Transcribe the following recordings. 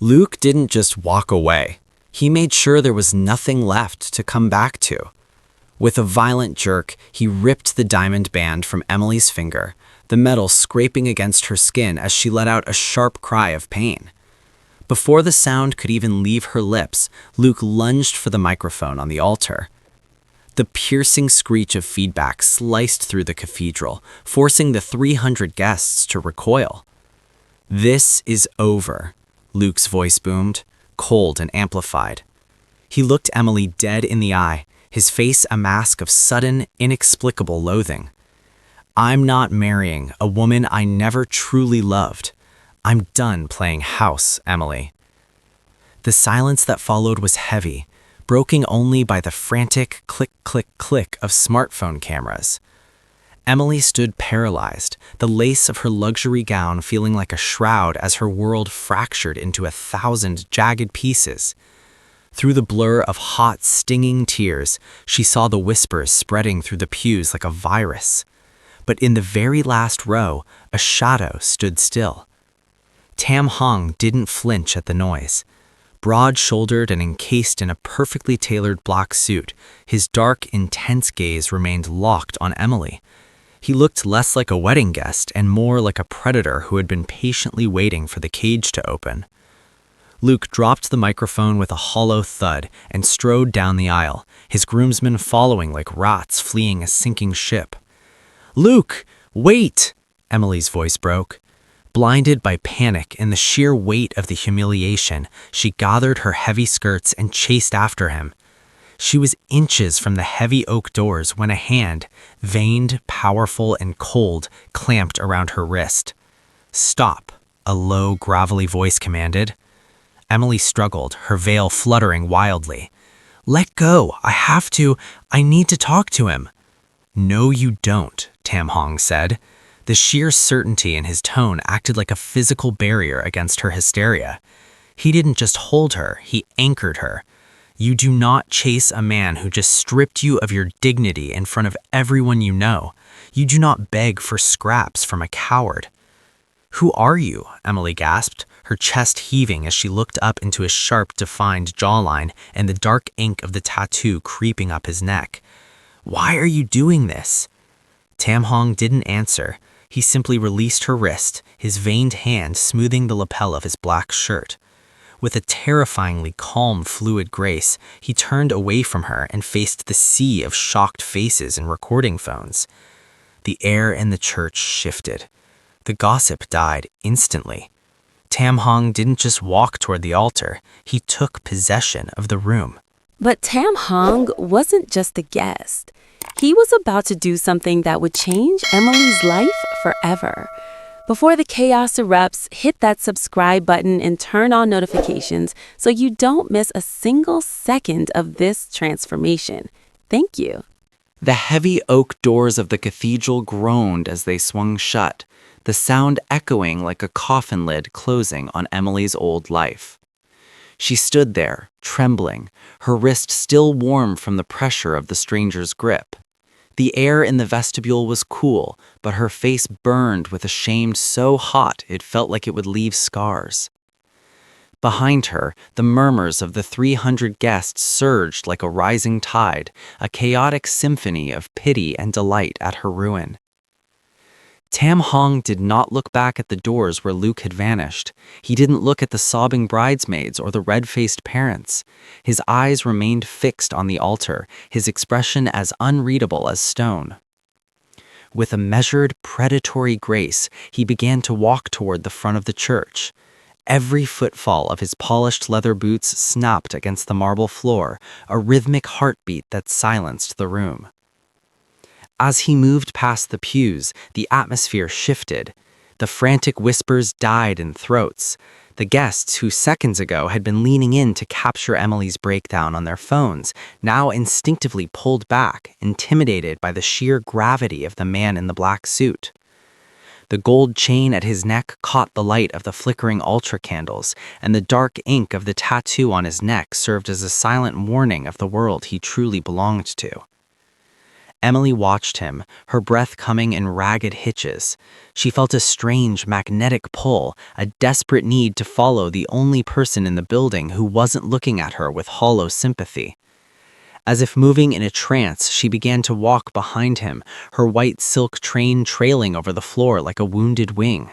Luke didn't just walk away. He made sure there was nothing left to come back to. With a violent jerk, he ripped the diamond band from Emily's finger, the metal scraping against her skin as she let out a sharp cry of pain. Before the sound could even leave her lips, Luke lunged for the microphone on the altar. The piercing screech of feedback sliced through the cathedral, forcing the 300 guests to recoil. "This is over," Luke's voice boomed, cold and amplified. He looked Emily dead in the eye, his face a mask of sudden, inexplicable loathing. "I'm not marrying a woman I never truly loved. I'm done playing house, Emily." The silence that followed was heavy, broken only by the frantic click-click-click of smartphone cameras. Emily stood paralyzed, the lace of her luxury gown feeling like a shroud as her world fractured into 1,000 jagged pieces. Through the blur of hot, stinging tears, she saw the whispers spreading through the pews like a virus. But in the very last row, a shadow stood still. Tam Hong didn't flinch at the noise. Broad-shouldered and encased in a perfectly tailored black suit, his dark, intense gaze remained locked on Emily. He looked less like a wedding guest and more like a predator who had been patiently waiting for the cage to open. Luke dropped the microphone with a hollow thud and strode down the aisle, his groomsmen following like rats fleeing a sinking ship. "Luke, wait!" Emily's voice broke. Blinded by panic and the sheer weight of the humiliation, she gathered her heavy skirts and chased after him. She was inches from the heavy oak doors when a hand, veined, powerful, and cold, clamped around her wrist. "Stop," a low, gravelly voice commanded. Emily struggled, her veil fluttering wildly. "Let go, I need to talk to him." "No, you don't," Tam Hong said. The sheer certainty in his tone acted like a physical barrier against her hysteria. He didn't just hold her, he anchored her. "You do not chase a man who just stripped you of your dignity in front of everyone you know. You do not beg for scraps from a coward." "Who are you?" Emily gasped, her chest heaving as she looked up into his sharp, defined jawline and the dark ink of the tattoo creeping up his neck. "Why are you doing this?" Tam Hong didn't answer. He simply released her wrist, his veined hand smoothing the lapel of his black shirt. With a terrifyingly calm, fluid grace, he turned away from her and faced the sea of shocked faces and recording phones. The air in the church shifted. The gossip died instantly. Tam Hong didn't just walk toward the altar, he took possession of the room. But Tam Hong wasn't just a guest. He was about to do something that would change Emily's life forever. Before the chaos erupts, hit that subscribe button and turn on notifications so you don't miss a single second of this transformation. Thank you. The heavy oak doors of the cathedral groaned as they swung shut, the sound echoing like a coffin lid closing on Emily's old life. She stood there, trembling, her wrist still warm from the pressure of the stranger's grip. The air in the vestibule was cool, but her face burned with a shame so hot it felt like it would leave scars. Behind her, the murmurs of the 300 guests surged like a rising tide, a chaotic symphony of pity and delight at her ruin. Tam Hong did not look back at the doors where Luke had vanished. He didn't look at the sobbing bridesmaids or the red-faced parents. His eyes remained fixed on the altar, his expression as unreadable as stone. With a measured, predatory grace, he began to walk toward the front of the church. Every footfall of his polished leather boots snapped against the marble floor, a rhythmic heartbeat that silenced the room. As he moved past the pews, the atmosphere shifted. The frantic whispers died in throats. The guests who seconds ago had been leaning in to capture Emily's breakdown on their phones now instinctively pulled back, intimidated by the sheer gravity of the man in the black suit. The gold chain at his neck caught the light of the flickering altar candles, and the dark ink of the tattoo on his neck served as a silent warning of the world he truly belonged to. Emily watched him, her breath coming in ragged hitches. She felt a strange magnetic pull, a desperate need to follow the only person in the building who wasn't looking at her with hollow sympathy. As if moving in a trance, she began to walk behind him, her white silk train trailing over the floor like a wounded wing.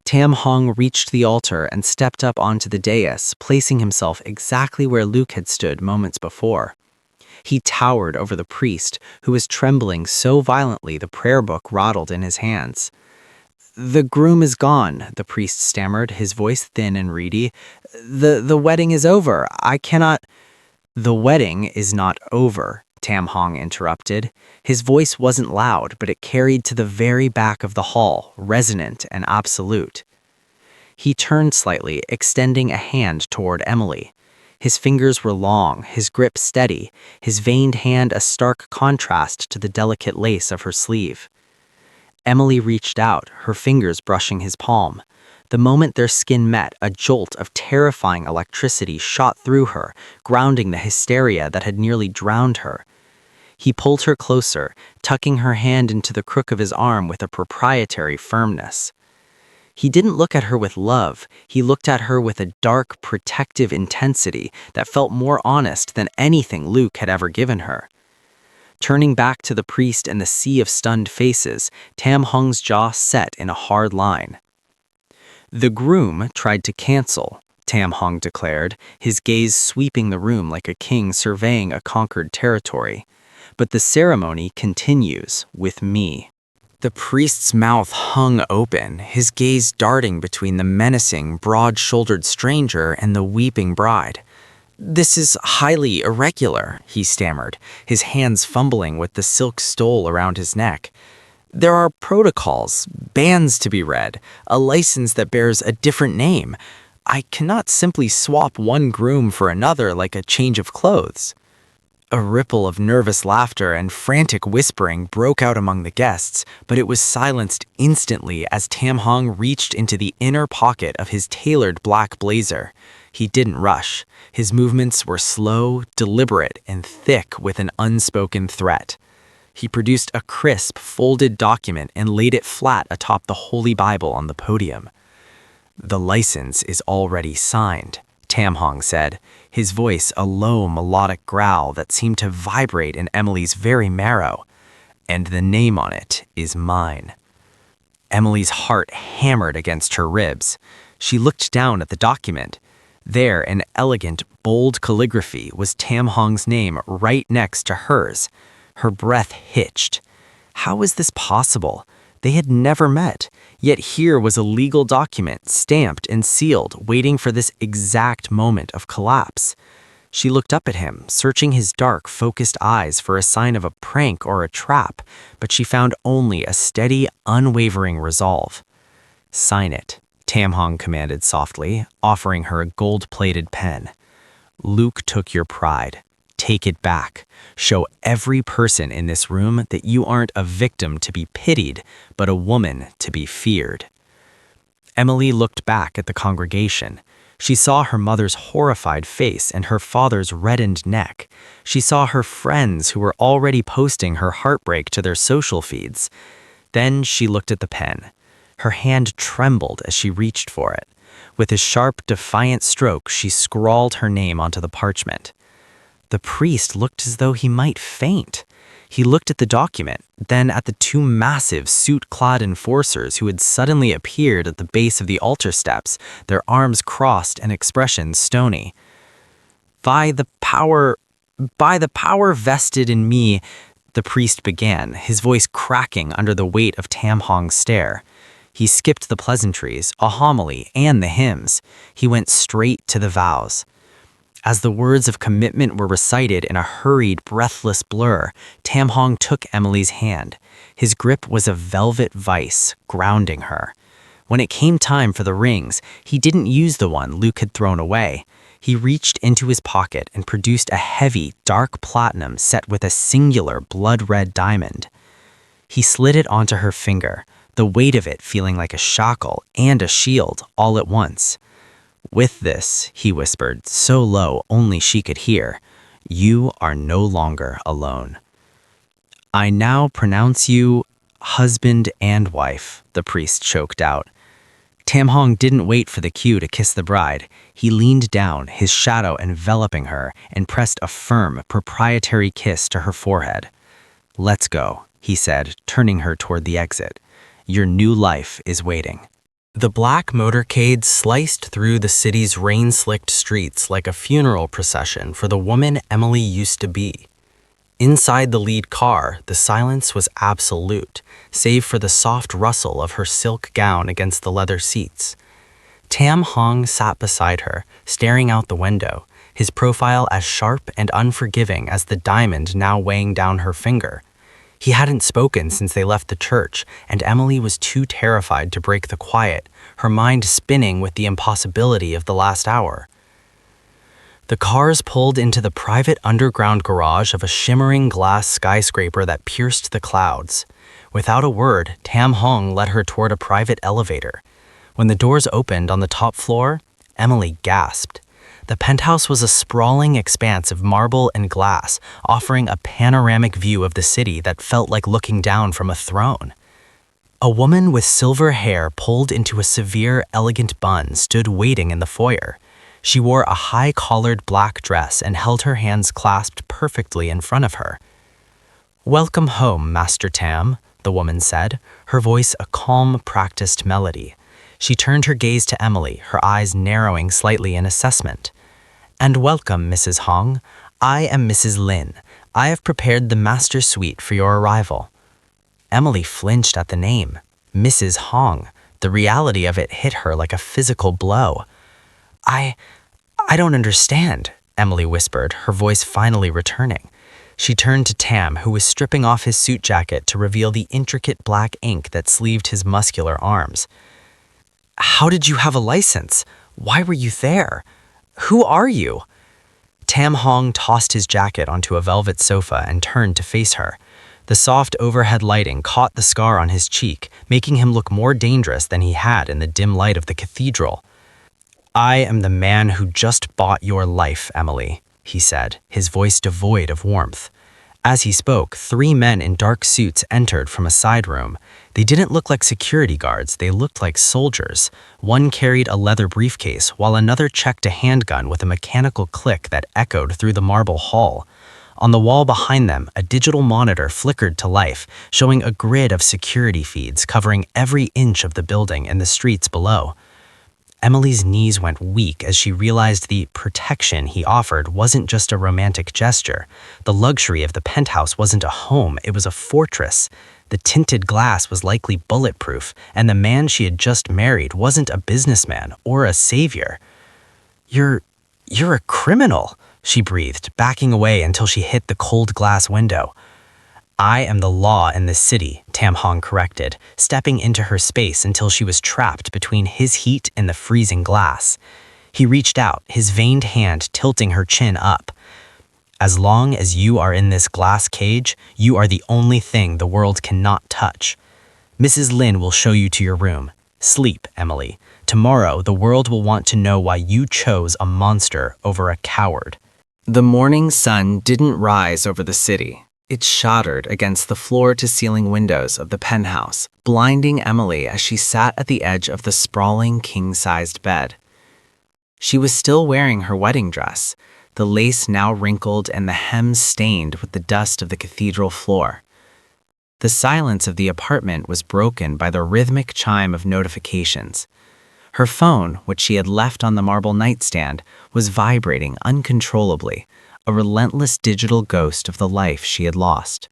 Tam Hong reached the altar and stepped up onto the dais, placing himself exactly where Luke had stood moments before. He towered over the priest, who was trembling so violently the prayer book rattled in his hands. "The groom is gone," the priest stammered, his voice thin and reedy. The wedding is over. I cannot—" "The wedding is not over," Tam Hong interrupted. His voice wasn't loud, but it carried to the very back of the hall, resonant and absolute. He turned slightly, extending a hand toward Emily. His fingers were long, his grip steady, his veined hand a stark contrast to the delicate lace of her sleeve. Emily reached out, her fingers brushing his palm. The moment their skin met, a jolt of terrifying electricity shot through her, grounding the hysteria that had nearly drowned her. He pulled her closer, tucking her hand into the crook of his arm with a proprietary firmness. He didn't look at her with love, he looked at her with a dark, protective intensity that felt more honest than anything Luke had ever given her. Turning back to the priest and the sea of stunned faces, Tam Hong's jaw set in a hard line. "The groom tried to cancel," Tam Hong declared, his gaze sweeping the room like a king surveying a conquered territory. "But the ceremony continues with me." The priest's mouth hung open, his gaze darting between the menacing, broad-shouldered stranger and the weeping bride. "This is highly irregular," he stammered, his hands fumbling with the silk stole around his neck. "There are protocols, bans to be read, a license that bears a different name. I cannot simply swap one groom for another like a change of clothes." A ripple of nervous laughter and frantic whispering broke out among the guests, but it was silenced instantly as Tam Hong reached into the inner pocket of his tailored black blazer. He didn't rush. His movements were slow, deliberate, and thick with an unspoken threat. He produced a crisp, folded document and laid it flat atop the Holy Bible on the podium. "The license is already signed," Tam Hong said, his voice a low, melodic growl that seemed to vibrate in Emily's very marrow. "And the name on it is mine." Emily's heart hammered against her ribs. She looked down at the document. There, in elegant, bold calligraphy, was Tam Hong's name right next to hers. Her breath hitched. How was this possible? They had never met, yet here was a legal document, stamped and sealed, waiting for this exact moment of collapse. She looked up at him, searching his dark, focused eyes for a sign of a prank or a trap, but she found only a steady, unwavering resolve. "Sign it," Tam Hong commanded softly, offering her a gold-plated pen. "Luke took your pride. Take it back. Show every person in this room that you aren't a victim to be pitied, but a woman to be feared." Emily looked back at the congregation. She saw her mother's horrified face and her father's reddened neck. She saw her friends who were already posting her heartbreak to their social feeds. Then she looked at the pen. Her hand trembled as she reached for it. With a sharp, defiant stroke, she scrawled her name onto the parchment. The priest looked as though he might faint. He looked at the document, then at the two massive, suit-clad enforcers who had suddenly appeared at the base of the altar steps, their arms crossed and expressions stony. By the power vested in me," the priest began, his voice cracking under the weight of Tam Hong's stare. He skipped the pleasantries, a homily, and the hymns. He went straight to the vows. As the words of commitment were recited in a hurried, breathless blur, Tam Hong took Emily's hand. His grip was a velvet vice, grounding her. When it came time for the rings, he didn't use the one Luke had thrown away. He reached into his pocket and produced a heavy, dark platinum set with a singular blood-red diamond. He slid it onto her finger, the weight of it feeling like a shackle and a shield all at once. "With this," he whispered, so low only she could hear, "you are no longer alone." I now pronounce you husband and wife, the priest choked out. Tam Hong didn't wait for the cue to kiss the bride. He leaned down, his shadow enveloping her, and pressed a firm, proprietary kiss to her forehead. "Let's go," he said, turning her toward the exit. "Your new life is waiting." The black motorcade sliced through the city's rain-slicked streets like a funeral procession for the woman Emily used to be. Inside the lead car, the silence was absolute, save for the soft rustle of her silk gown against the leather seats. Tam Hong sat beside her, staring out the window, his profile as sharp and unforgiving as the diamond now weighing down her finger. He hadn't spoken since they left the church, and Emily was too terrified to break the quiet, her mind spinning with the impossibility of the last hour. The cars pulled into the private underground garage of a shimmering glass skyscraper that pierced the clouds. Without a word, Tam Hong led her toward a private elevator. When the doors opened on the top floor, Emily gasped. The penthouse was a sprawling expanse of marble and glass, offering a panoramic view of the city that felt like looking down from a throne. A woman with silver hair pulled into a severe, elegant bun stood waiting in the foyer. She wore a high-collared black dress and held her hands clasped perfectly in front of her. "Welcome home, Master Tam," the woman said, her voice a calm, practiced melody. She turned her gaze to Emily, her eyes narrowing slightly in assessment. "And welcome, Mrs. Hong. I am Mrs. Lin. I have prepared the master suite for your arrival." Emily flinched at the name. Mrs. Hong. The reality of it hit her like a physical blow. I don't understand," Emily whispered, her voice finally returning. She turned to Tam, who was stripping off his suit jacket to reveal the intricate black ink that sleeved his muscular arms. "How did you have a license? Why were you there? Who are you?" Tam Hong tossed his jacket onto a velvet sofa and turned to face her. The soft overhead lighting caught the scar on his cheek, making him look more dangerous than he had in the dim light of the cathedral. "I am the man who just bought your life, Emily," he said, his voice devoid of warmth. As he spoke, 3 men in dark suits entered from a side room. They didn't look like security guards, they looked like soldiers. One carried a leather briefcase, while another checked a handgun with a mechanical click that echoed through the marble hall. On the wall behind them, a digital monitor flickered to life, showing a grid of security feeds covering every inch of the building and the streets below. Emily's knees went weak as she realized the protection he offered wasn't just a romantic gesture. The luxury of the penthouse wasn't a home, it was a fortress. The tinted glass was likely bulletproof, and the man she had just married wasn't a businessman or a savior. You're a criminal," she breathed, backing away until she hit the cold glass window. "I am the law in this city," Tam Hong corrected, stepping into her space until she was trapped between his heat and the freezing glass. He reached out, his veined hand tilting her chin up. "As long as you are in this glass cage, you are the only thing the world cannot touch. Mrs. Lin will show you to your room. Sleep, Emily. Tomorrow, the world will want to know why you chose a monster over a coward." The morning sun didn't rise over the city. It shattered against the floor-to-ceiling windows of the penthouse, blinding Emily as she sat at the edge of the sprawling king-sized bed. She was still wearing her wedding dress, the lace now wrinkled and the hem stained with the dust of the cathedral floor. The silence of the apartment was broken by the rhythmic chime of notifications. Her phone, which she had left on the marble nightstand, was vibrating uncontrollably, a relentless digital ghost of the life she had lost.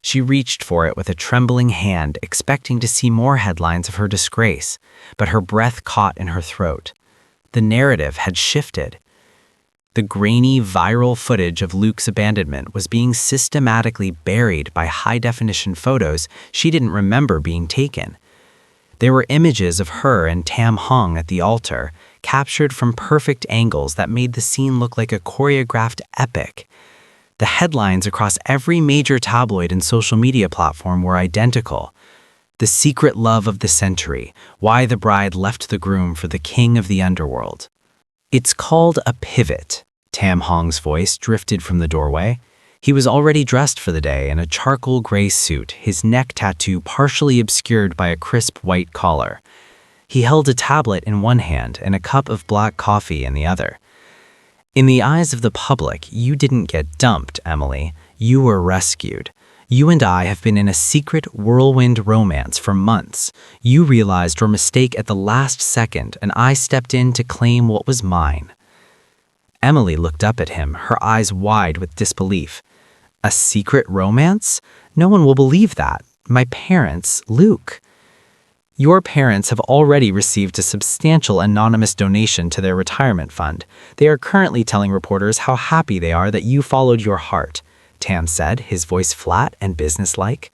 She reached for it with a trembling hand, expecting to see more headlines of her disgrace, but her breath caught in her throat. The narrative had shifted. The grainy, viral footage of Luke's abandonment was being systematically buried by high-definition photos she didn't remember being taken. There were images of her and Tam Hong at the altar, captured from perfect angles that made the scene look like a choreographed epic. The headlines across every major tabloid and social media platform were identical. The secret love of the century, why the bride left the groom for the king of the underworld. "It's called a pivot," Tam Hong's voice drifted from the doorway. He was already dressed for the day in a charcoal gray suit, his neck tattoo partially obscured by a crisp white collar. He held a tablet in one hand and a cup of black coffee in the other. In the eyes of the public, you didn't get dumped, Emily. You were rescued. You and I have been in a secret whirlwind romance for months. You realized your mistake at the last second, and I stepped in to claim what was mine. Emily looked up at him, her eyes wide with disbelief. A secret romance? No one will believe that. My parents, Luke. Your parents have already received a substantial anonymous donation to their retirement fund. They are currently telling reporters how happy they are that you followed your heart, Tam said, his voice flat and businesslike.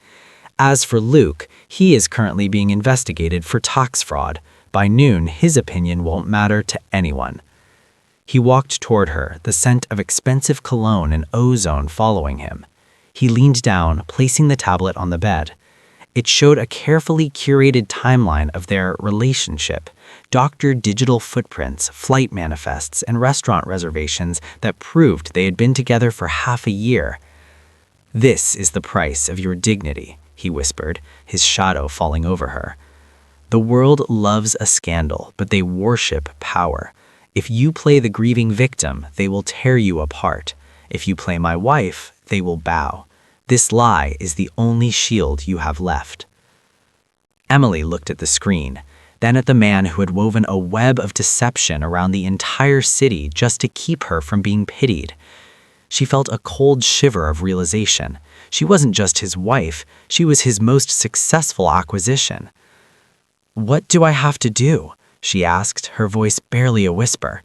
As for Luke, he is currently being investigated for tax fraud. By noon, his opinion won't matter to anyone. He walked toward her, the scent of expensive cologne and ozone following him. He leaned down, placing the tablet on the bed. It showed a carefully curated timeline of their relationship, doctored digital footprints, flight manifests, and restaurant reservations that proved they had been together for half a year. "This is the price of your dignity," he whispered, his shadow falling over her. "The world loves a scandal, but they worship power. If you play the grieving victim, they will tear you apart. If you play my wife, they will bow. This lie is the only shield you have left." Emily looked at the screen, then at the man who had woven a web of deception around the entire city just to keep her from being pitied. She felt a cold shiver of realization. She wasn't just his wife, she was his most successful acquisition. "What do I have to do?" she asked, her voice barely a whisper.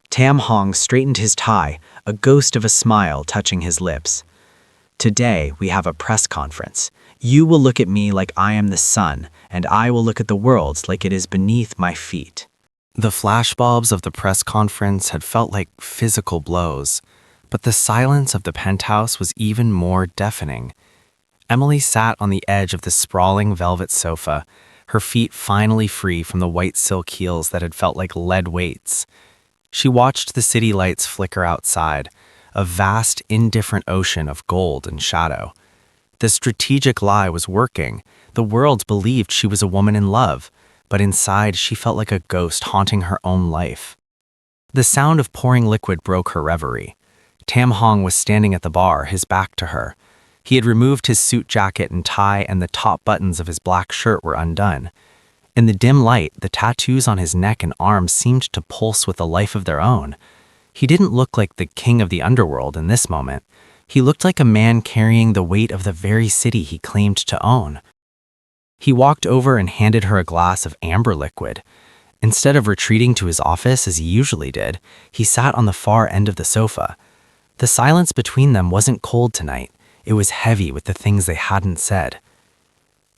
Tam Hong straightened his tie, a ghost of a smile touching his lips. "Today, we have a press conference. You will look at me like I am the sun, and I will look at the world like it is beneath my feet." The flashbulbs of the press conference had felt like physical blows, but the silence of the penthouse was even more deafening. Emily sat on the edge of the sprawling velvet sofa, her feet finally free from the white silk heels that had felt like lead weights. She watched the city lights flicker outside, a vast, indifferent ocean of gold and shadow. The strategic lie was working. The world believed she was a woman in love, but inside she felt like a ghost haunting her own life. The sound of pouring liquid broke her reverie. Tam Hong was standing at the bar, his back to her. He had removed his suit jacket and tie, and the top buttons of his black shirt were undone. In the dim light, the tattoos on his neck and arms seemed to pulse with a life of their own. He didn't look like the king of the underworld in this moment. He looked like a man carrying the weight of the very city he claimed to own. He walked over and handed her a glass of amber liquid. Instead of retreating to his office as he usually did, he sat on the far end of the sofa. The silence between them wasn't cold tonight. It was heavy with the things they hadn't said.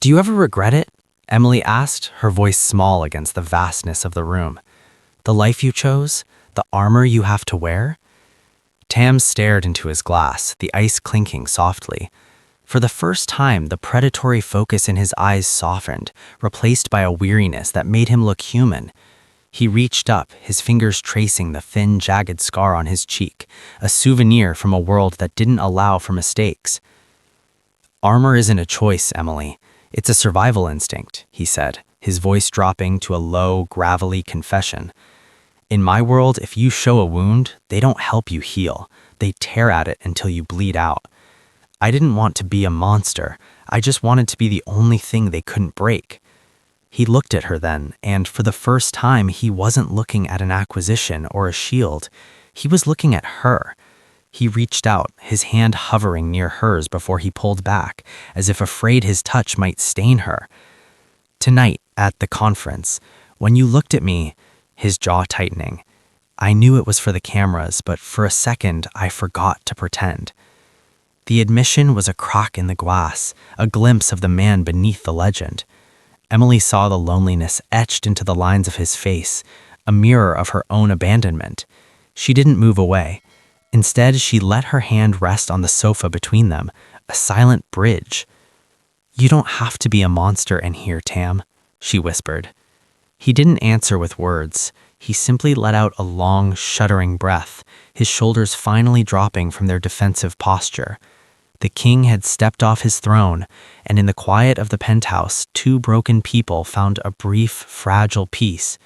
"Do you ever regret it?" Emily asked, her voice small against the vastness of the room. "The life you chose? The armor you have to wear?" Tam stared into his glass, the ice clinking softly. For the first time, the predatory focus in his eyes softened, replaced by a weariness that made him look human. He reached up, his fingers tracing the thin, jagged scar on his cheek, a souvenir from a world that didn't allow for mistakes. "Armor isn't a choice, Emily. It's a survival instinct," he said, his voice dropping to a low, gravelly confession. "In my world, if you show a wound, they don't help you heal. They tear at it until you bleed out. I didn't want to be a monster. I just wanted to be the only thing they couldn't break." He looked at her then, and for the first time, he wasn't looking at an acquisition or a shield. He was looking at her. He reached out, his hand hovering near hers before he pulled back, as if afraid his touch might stain her. "Tonight, at the conference, when you looked at me," his jaw tightening, "I knew it was for the cameras, but for a second, I forgot to pretend." The admission was a crack in the glass, a glimpse of the man beneath the legend. Emily saw the loneliness etched into the lines of his face, a mirror of her own abandonment. She didn't move away. Instead, she let her hand rest on the sofa between them, a silent bridge. "You don't have to be a monster in here, Tam," she whispered. He didn't answer with words. He simply let out a long, shuddering breath, his shoulders finally dropping from their defensive posture. The king had stepped off his throne, and in the quiet of the penthouse, two broken people found a brief, fragile peace.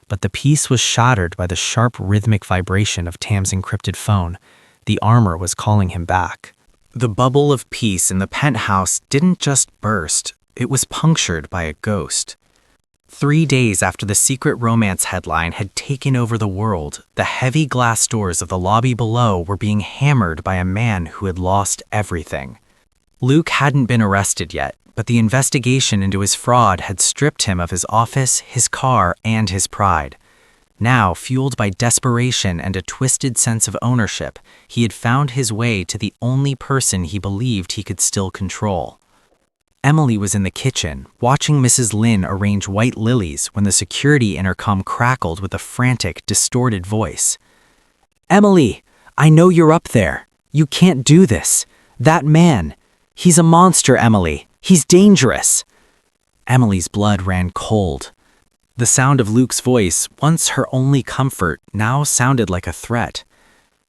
But the peace was shattered by the sharp, rhythmic vibration of Tam's encrypted phone. The armor was calling him back. The bubble of peace in the penthouse didn't just burst, it was punctured by a ghost. 3 days after the secret romance headline had taken over the world, the heavy glass doors of the lobby below were being hammered by a man who had lost everything. Luke hadn't been arrested yet, but the investigation into his fraud had stripped him of his office, his car, and his pride. Now, fueled by desperation and a twisted sense of ownership, he had found his way to the only person he believed he could still control. Emily was in the kitchen, watching Mrs. Lin arrange white lilies when the security intercom crackled with a frantic, distorted voice. "Emily, I know you're up there. You can't do this. That man. He's a monster, Emily. He's dangerous." Emily's blood ran cold. The sound of Luke's voice, once her only comfort, now sounded like a threat.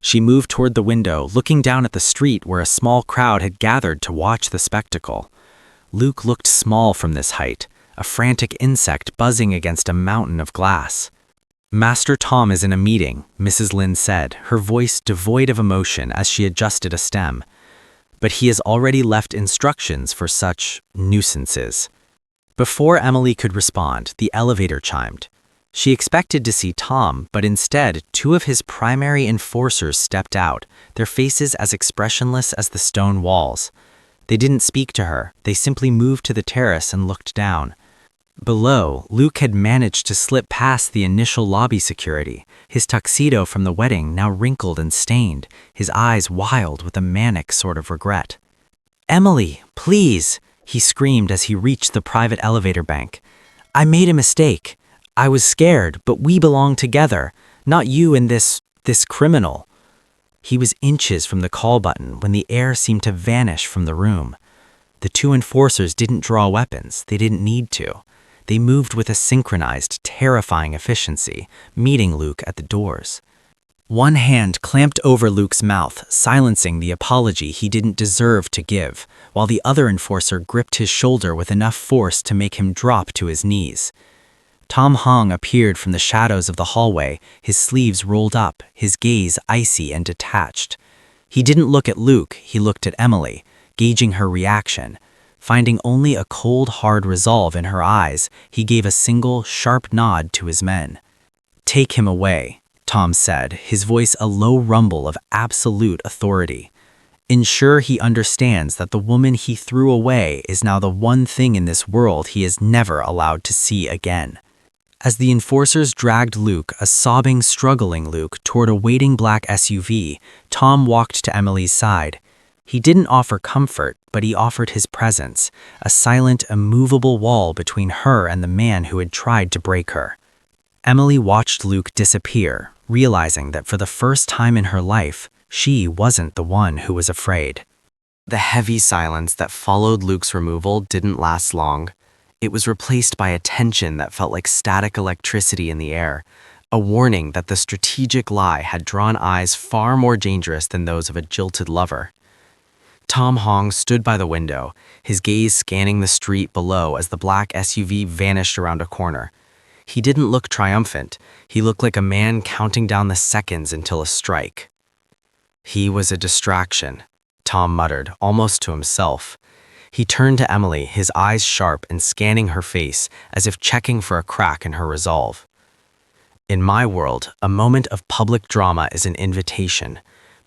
She moved toward the window, looking down at the street where a small crowd had gathered to watch the spectacle. Luke looked small from this height, a frantic insect buzzing against a mountain of glass. "Master Tom is in a meeting," Mrs. Lin said, her voice devoid of emotion as she adjusted a stem. "But he has already left instructions for such nuisances." Before Emily could respond, the elevator chimed. She expected to see Tom, but instead, two of his primary enforcers stepped out, their faces as expressionless as the stone walls. They didn't speak to her, they simply moved to the terrace and looked down. Below, Luke had managed to slip past the initial lobby security, his tuxedo from the wedding now wrinkled and stained, his eyes wild with a manic sort of regret. "Emily, please," he screamed as he reached the private elevator bank. "I made a mistake. I was scared, but we belong together, not you and this criminal." He was inches from the call button when the air seemed to vanish from the room. The two enforcers didn't draw weapons, they didn't need to. They moved with a synchronized, terrifying efficiency, meeting Luke at the doors. One hand clamped over Luke's mouth, silencing the apology he didn't deserve to give, while the other enforcer gripped his shoulder with enough force to make him drop to his knees. Tam Hong appeared from the shadows of the hallway, his sleeves rolled up, his gaze icy and detached. He didn't look at Luke, he looked at Emily, gauging her reaction. Finding only a cold, hard resolve in her eyes, he gave a single, sharp nod to his men. "Take him away," Tom said, his voice a low rumble of absolute authority. "Ensure he understands that the woman he threw away is now the one thing in this world he is never allowed to see again." As the enforcers dragged Luke, a sobbing, struggling Luke, toward a waiting black SUV, Tom walked to Emily's side. He didn't offer comfort, but he offered his presence, a silent, immovable wall between her and the man who had tried to break her. Emily watched Luke disappear, realizing that for the first time in her life, she wasn't the one who was afraid. The heavy silence that followed Luke's removal didn't last long. It was replaced by a tension that felt like static electricity in the air, a warning that the strategic lie had drawn eyes far more dangerous than those of a jilted lover. Tam Hong stood by the window, his gaze scanning the street below as the black SUV vanished around a corner. He didn't look triumphant. He looked like a man counting down the seconds until a strike. "He was a distraction," Tom muttered, almost to himself. He turned to Emily, his eyes sharp and scanning her face as if checking for a crack in her resolve. "In my world, a moment of public drama is an invitation.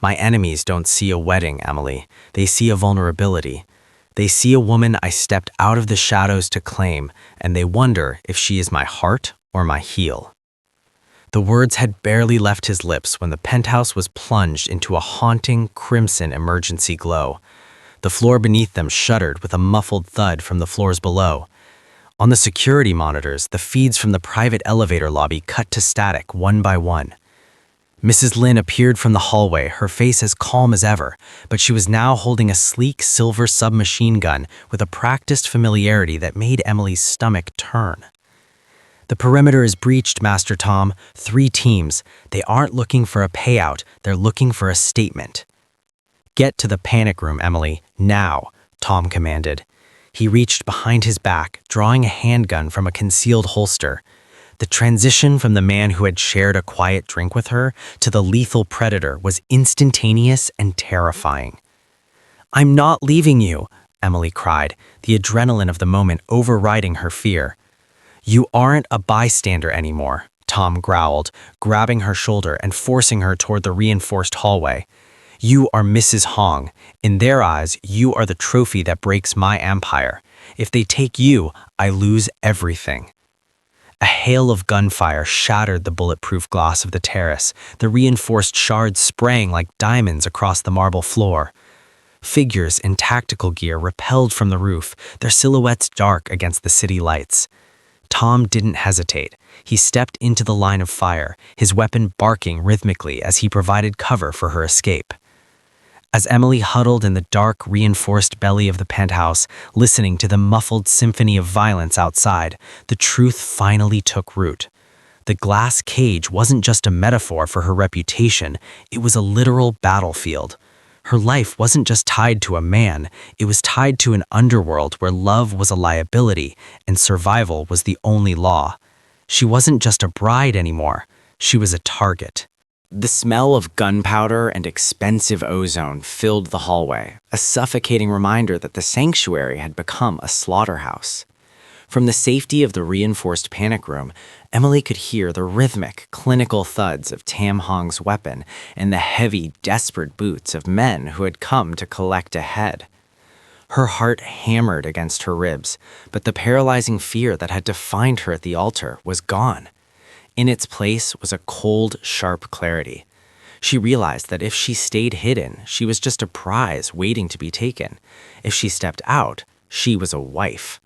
My enemies don't see a wedding, Emily. They see a vulnerability. They see a woman I stepped out of the shadows to claim, and they wonder if she is my heart or my heel." The words had barely left his lips when the penthouse was plunged into a haunting, crimson emergency glow. The floor beneath them shuddered with a muffled thud from the floors below. On the security monitors, the feeds from the private elevator lobby cut to static one by one. Mrs. Lin appeared from the hallway, her face as calm as ever, but she was now holding a sleek silver submachine gun with a practiced familiarity that made Emily's stomach turn. "The perimeter is breached, Master Tom. 3 teams. They aren't looking for a payout, they're looking for a statement." "Get to the panic room, Emily, now," Tom commanded. He reached behind his back, drawing a handgun from a concealed holster. The transition from the man who had shared a quiet drink with her to the lethal predator was instantaneous and terrifying. "I'm not leaving you," Emily cried, the adrenaline of the moment overriding her fear. "You aren't a bystander anymore," Tom growled, grabbing her shoulder and forcing her toward the reinforced hallway. "You are Mrs. Hong. In their eyes, you are the trophy that breaks my empire. If they take you, I lose everything." A hail of gunfire shattered the bulletproof glass of the terrace, the reinforced shards spraying like diamonds across the marble floor. Figures in tactical gear rappelled from the roof, their silhouettes dark against the city lights. Tom didn't hesitate. He stepped into the line of fire, his weapon barking rhythmically as he provided cover for her escape. As Emily huddled in the dark, reinforced belly of the penthouse, listening to the muffled symphony of violence outside, the truth finally took root. The glass cage wasn't just a metaphor for her reputation, it was a literal battlefield. Her life wasn't just tied to a man, it was tied to an underworld where love was a liability and survival was the only law. She wasn't just a bride anymore, she was a target. The smell of gunpowder and expensive ozone filled the hallway, a suffocating reminder that the sanctuary had become a slaughterhouse. From the safety of the reinforced panic room, Emily could hear the rhythmic, clinical thuds of Tam Hong's weapon and the heavy, desperate boots of men who had come to collect a head. Her heart hammered against her ribs, but the paralyzing fear that had defined her at the altar was gone. In its place was a cold, sharp clarity. She realized that if she stayed hidden, she was just a prize waiting to be taken. If she stepped out, she was a wife.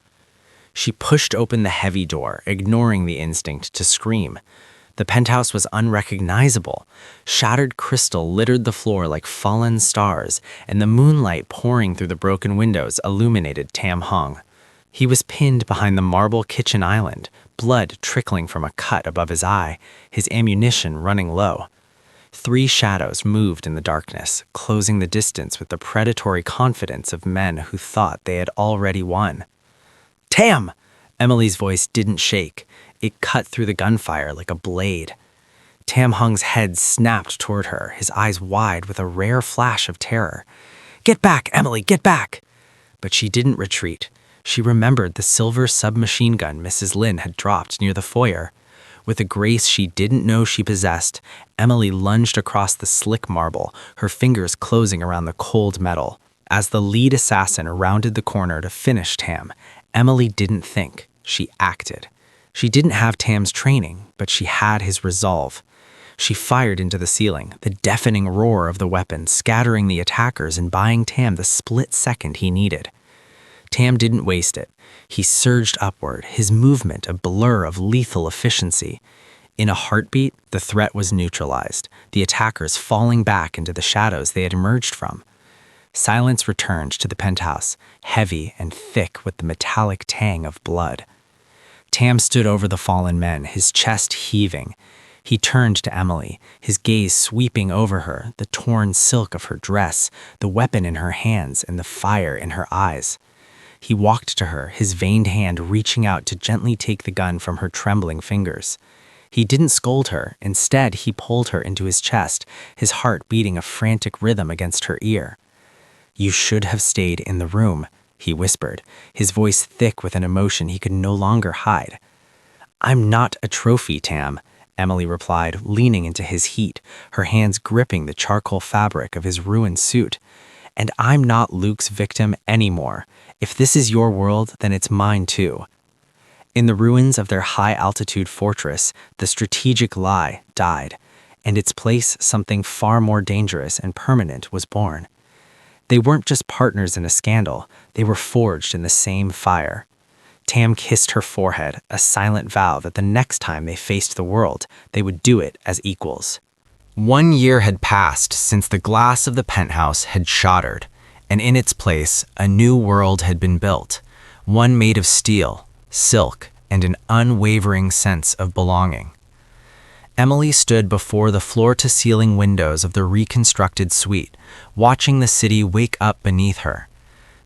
She pushed open the heavy door, ignoring the instinct to scream. The penthouse was unrecognizable. Shattered crystal littered the floor like fallen stars, and the moonlight pouring through the broken windows illuminated Tam Hong. He was pinned behind the marble kitchen island, blood trickling from a cut above his eye, his ammunition running low. 3 shadows moved in the darkness, closing the distance with the predatory confidence of men who thought they had already won. "Tam!" Emily's voice didn't shake. It cut through the gunfire like a blade. Tam Hong's head snapped toward her, his eyes wide with a rare flash of terror. "Get back, Emily, get back!" But she didn't retreat. She remembered the silver submachine gun Mrs. Lin had dropped near the foyer. With a grace she didn't know she possessed, Emily lunged across the slick marble, her fingers closing around the cold metal. As the lead assassin rounded the corner to finish Tam, Emily didn't think, she acted. She didn't have Tam's training, but she had his resolve. She fired into the ceiling, the deafening roar of the weapon scattering the attackers and buying Tam the split second he needed. Tam didn't waste it. He surged upward, his movement a blur of lethal efficiency. In a heartbeat, the threat was neutralized, the attackers falling back into the shadows they had emerged from. Silence returned to the penthouse, heavy and thick with the metallic tang of blood. Tam stood over the fallen men, his chest heaving. He turned to Emily, his gaze sweeping over her, the torn silk of her dress, the weapon in her hands, and the fire in her eyes. He walked to her, his veined hand reaching out to gently take the gun from her trembling fingers. He didn't scold her. Instead, he pulled her into his chest, his heart beating a frantic rhythm against her ear. "You should have stayed in the room," he whispered, his voice thick with an emotion he could no longer hide. "I'm not a trophy, Tam," Emily replied, leaning into his heat, her hands gripping the charcoal fabric of his ruined suit. "And I'm not Luke's victim anymore. If this is your world, then it's mine too." In the ruins of their high-altitude fortress, the strategic lie died. In its place, something far more dangerous and permanent was born. They weren't just partners in a scandal, they were forged in the same fire. Tam kissed her forehead, a silent vow that the next time they faced the world, they would do it as equals. 1 year had passed since the glass of the penthouse had shattered, and in its place, a new world had been built, one made of steel, silk, and an unwavering sense of belonging. Emily stood before the floor-to-ceiling windows of the reconstructed suite, watching the city wake up beneath her.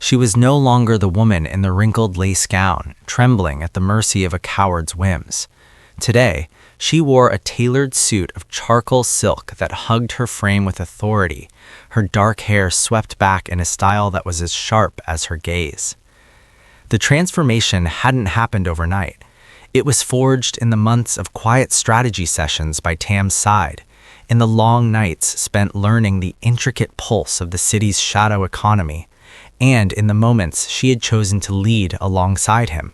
She was no longer the woman in the wrinkled lace gown, trembling at the mercy of a coward's whims. Today, she wore a tailored suit of charcoal silk that hugged her frame with authority, her dark hair swept back in a style that was as sharp as her gaze. The transformation hadn't happened overnight. It was forged in the months of quiet strategy sessions by Tam's side, in the long nights spent learning the intricate pulse of the city's shadow economy, and in the moments she had chosen to lead alongside him.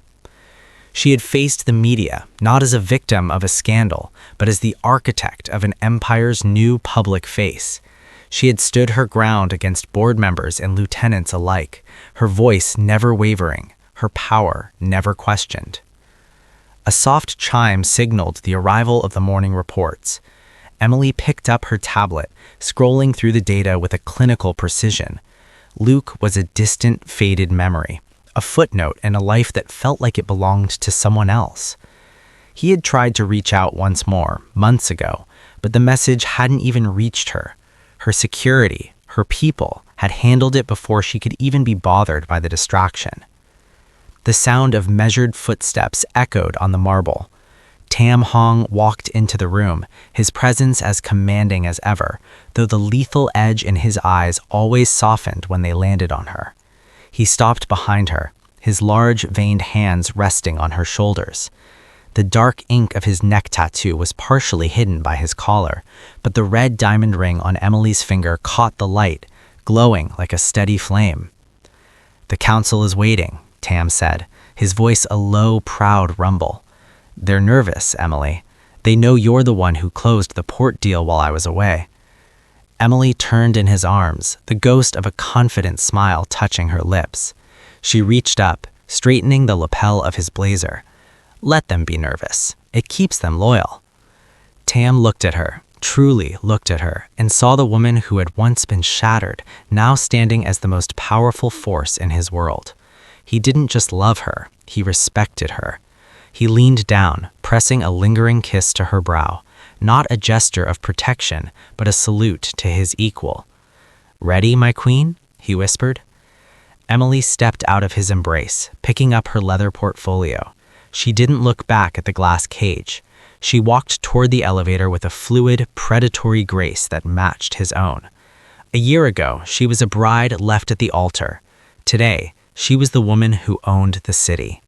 She had faced the media, not as a victim of a scandal, but as the architect of an empire's new public face. She had stood her ground against board members and lieutenants alike, her voice never wavering, her power never questioned. A soft chime signaled the arrival of the morning reports. Emily picked up her tablet, scrolling through the data with a clinical precision. Luke was a distant, faded memory, a footnote in a life that felt like it belonged to someone else. He had tried to reach out once more, months ago, but the message hadn't even reached her. Her security, her people, had handled it before she could even be bothered by the distraction. The sound of measured footsteps echoed on the marble. Tam Hong walked into the room, his presence as commanding as ever, though the lethal edge in his eyes always softened when they landed on her. He stopped behind her, his large, veined hands resting on her shoulders. The dark ink of his neck tattoo was partially hidden by his collar, but the red diamond ring on Emily's finger caught the light, glowing like a steady flame. "The council is waiting," Tam said, his voice a low, proud rumble. "They're nervous, Emily. They know you're the one who closed the port deal while I was away." Emily turned in his arms, the ghost of a confident smile touching her lips. She reached up, straightening the lapel of his blazer. "Let them be nervous. It keeps them loyal." Tam looked at her, truly looked at her, and saw the woman who had once been shattered, now standing as the most powerful force in his world. He didn't just love her, he respected her. He leaned down, pressing a lingering kiss to her brow, not a gesture of protection, but a salute to his equal. "Ready, my queen?" he whispered. Emily stepped out of his embrace, picking up her leather portfolio. She didn't look back at the glass cage. She walked toward the elevator with a fluid, predatory grace that matched his own. A year ago, she was a bride left at the altar. Today, she was the woman who owned the city.